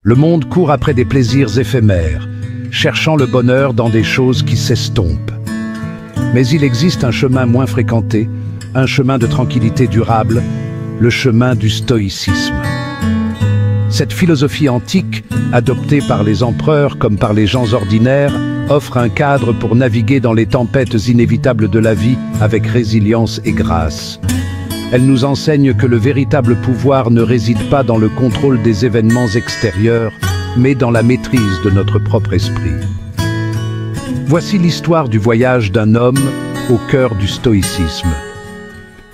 Le monde court après des plaisirs éphémères, cherchant le bonheur dans des choses qui s'estompent. Mais il existe un chemin moins fréquenté, un chemin de tranquillité durable, le chemin du stoïcisme. Cette philosophie antique, adoptée par les empereurs comme par les gens ordinaires, offre un cadre pour naviguer dans les tempêtes inévitables de la vie avec résilience et grâce. Elle nous enseigne que le véritable pouvoir ne réside pas dans le contrôle des événements extérieurs, mais dans la maîtrise de notre propre esprit. Voici l'histoire du voyage d'un homme au cœur du stoïcisme.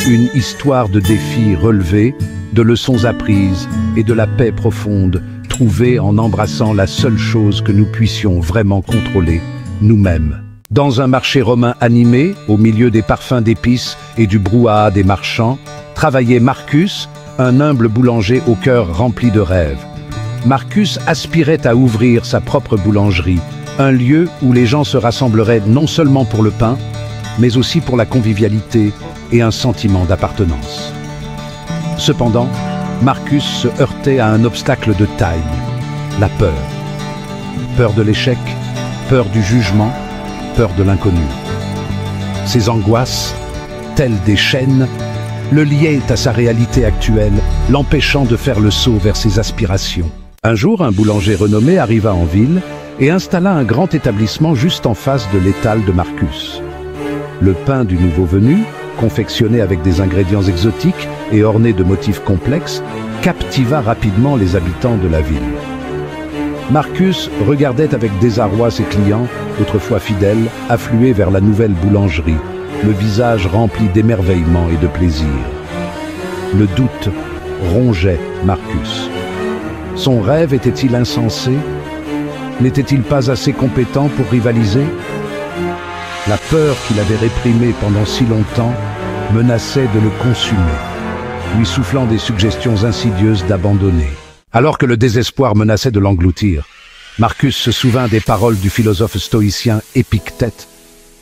Une histoire de défis relevés, de leçons apprises et de la paix profonde trouvée en embrassant la seule chose que nous puissions vraiment contrôler, nous-mêmes. Dans un marché romain animé, au milieu des parfums d'épices et du brouhaha des marchands, travaillait Marcus, un humble boulanger au cœur rempli de rêves. Marcus aspirait à ouvrir sa propre boulangerie, un lieu où les gens se rassembleraient non seulement pour le pain, mais aussi pour la convivialité et un sentiment d'appartenance. Cependant, Marcus se heurtait à un obstacle de taille, la peur. Peur de l'échec, peur du jugement, peur de l'inconnu. Ces angoisses, telles des chaînes, le liaient à sa réalité actuelle, l'empêchant de faire le saut vers ses aspirations. Un jour, un boulanger renommé arriva en ville et installa un grand établissement juste en face de l'étal de Marcus. Le pain du nouveau venu, confectionné avec des ingrédients exotiques et orné de motifs complexes, captiva rapidement les habitants de la ville. Marcus regardait avec désarroi ses clients, autrefois fidèles, affluer vers la nouvelle boulangerie, le visage rempli d'émerveillement et de plaisir. Le doute rongeait Marcus. Son rêve était-il insensé? N'était-il pas assez compétent pour rivaliser? La peur qu'il avait réprimée pendant si longtemps menaçait de le consumer, lui soufflant des suggestions insidieuses d'abandonner. Alors que le désespoir menaçait de l'engloutir, Marcus se souvint des paroles du philosophe stoïcien Épictète.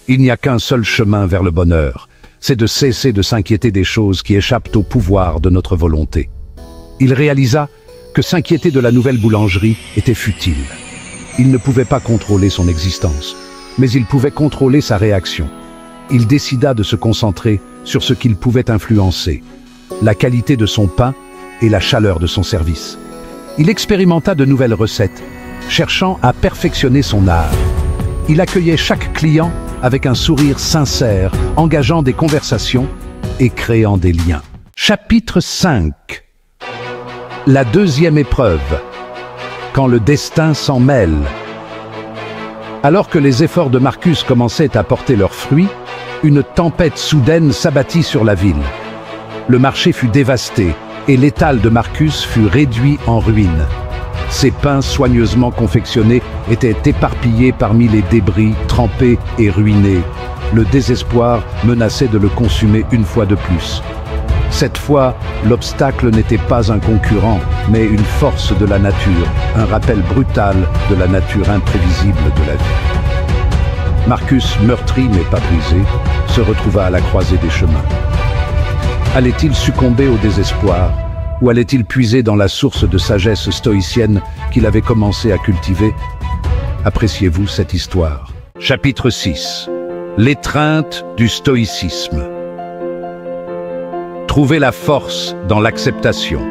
Il n'y a qu'un seul chemin vers le bonheur, c'est de cesser de s'inquiéter des choses qui échappent au pouvoir de notre volonté. Il réalisa que s'inquiéter de la nouvelle boulangerie était futile. Il ne pouvait pas contrôler son existence, mais il pouvait contrôler sa réaction. Il décida de se concentrer sur ce qu'il pouvait influencer, la qualité de son pain et la chaleur de son service. Il expérimenta de nouvelles recettes, cherchant à perfectionner son art. Il accueillait chaque client avec un sourire sincère, engageant des conversations et créant des liens. Chapitre 5. La deuxième épreuve. Quand le destin s'en mêle. Alors que les efforts de Marcus commençaient à porter leurs fruits, une tempête soudaine s'abattit sur la ville. Le marché fut dévasté et l'étal de Marcus fut réduit en ruines. Ses pains soigneusement confectionnés étaient éparpillés parmi les débris, trempés et ruinés. Le désespoir menaçait de le consumer une fois de plus. Cette fois, l'obstacle n'était pas un concurrent, mais une force de la nature, un rappel brutal de la nature imprévisible de la vie. Marcus, meurtri mais pas brisé, se retrouva à la croisée des chemins. Allait-il succomber au désespoir, ou allait-il puiser dans la source de sagesse stoïcienne qu'il avait commencé à cultiver? Appréciez-vous cette histoire. Chapitre 6. L'étreinte du stoïcisme. Trouver la force dans l'acceptation.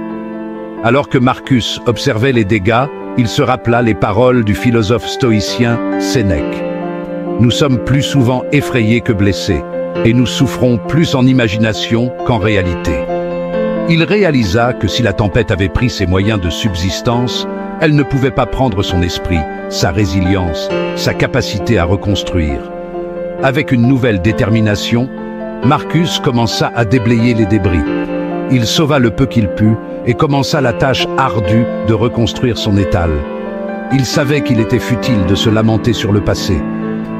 Alors que Marcus observait les dégâts, il se rappela les paroles du philosophe stoïcien Sénèque. Nous sommes plus souvent effrayés que blessés, et nous souffrons plus en imagination qu'en réalité. Il réalisa que si la tempête avait pris ses moyens de subsistance, elle ne pouvait pas prendre son esprit, sa résilience, sa capacité à reconstruire. Avec une nouvelle détermination, Marcus commença à déblayer les débris. Il sauva le peu qu'il put et commença la tâche ardue de reconstruire son étal. Il savait qu'il était futile de se lamenter sur le passé.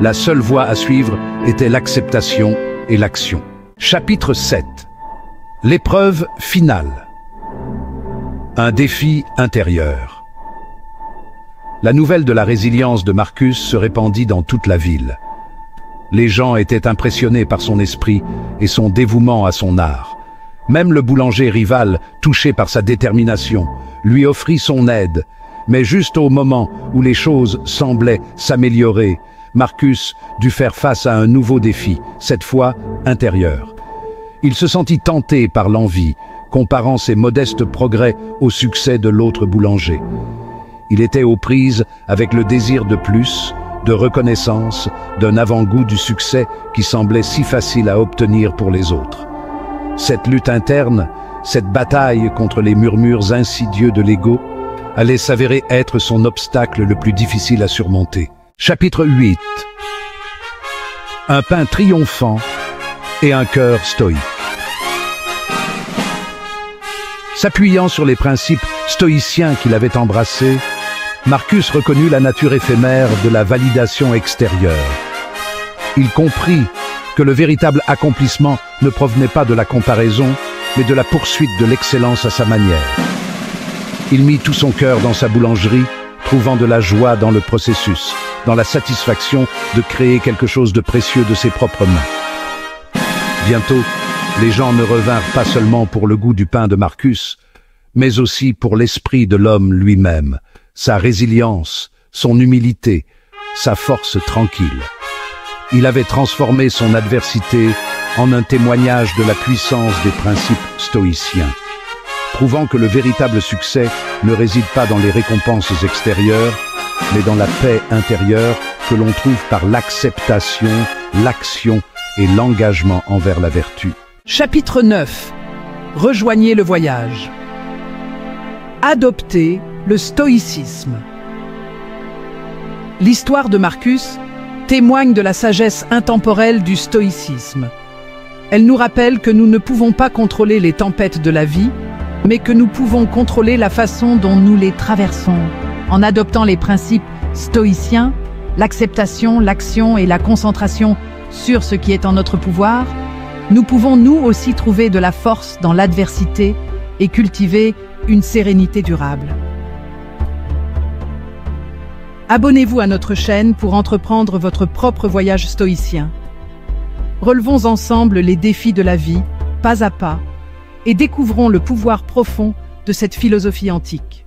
La seule voie à suivre était l'acceptation et l'action. Chapitre 7. L'épreuve finale. Un défi intérieur. La nouvelle de la résilience de Marcus se répandit dans toute la ville. Les gens étaient impressionnés par son esprit et son dévouement à son art. Même le boulanger rival, touché par sa détermination, lui offrit son aide, Mais juste au moment où les choses semblaient s'améliorer, Marcus dut faire face à un nouveau défi, cette fois intérieur. Il se sentit tenté par l'envie, comparant ses modestes progrès au succès de l'autre boulanger. Il était aux prises avec le désir de plus, de reconnaissance, d'un avant-goût du succès qui semblait si facile à obtenir pour les autres. Cette lutte interne, cette bataille contre les murmures insidieux de l'ego, allait s'avérer être son obstacle le plus difficile à surmonter. Chapitre 8. Un pain triomphant et un cœur stoïque. S'appuyant sur les principes stoïciens qu'il avait embrassés, Marcus reconnut la nature éphémère de la validation extérieure. Il comprit que le véritable accomplissement ne provenait pas de la comparaison, mais de la poursuite de l'excellence à sa manière. Il mit tout son cœur dans sa boulangerie, trouvant de la joie dans le processus, dans la satisfaction de créer quelque chose de précieux de ses propres mains. Bientôt, les gens ne revinrent pas seulement pour le goût du pain de Marcus, mais aussi pour l'esprit de l'homme lui-même, sa résilience, son humilité, sa force tranquille. Il avait transformé son adversité en un témoignage de la puissance des principes stoïciens, prouvant que le véritable succès ne réside pas dans les récompenses extérieures, mais dans la paix intérieure que l'on trouve par l'acceptation, l'action et l'engagement envers la vertu. Chapitre 9. Rejoignez le voyage. Adoptez le stoïcisme. L'histoire de Marcus témoigne de la sagesse intemporelle du stoïcisme. Elle nous rappelle que nous ne pouvons pas contrôler les tempêtes de la vie, mais que nous pouvons contrôler la façon dont nous les traversons. En adoptant les principes stoïciens, l'acceptation, l'action et la concentration sur ce qui est en notre pouvoir, nous pouvons nous aussi trouver de la force dans l'adversité et cultiver une sérénité durable. Abonnez-vous à notre chaîne pour entreprendre votre propre voyage stoïcien. Relevons ensemble les défis de la vie, pas à pas, et découvrons le pouvoir profond de cette philosophie antique.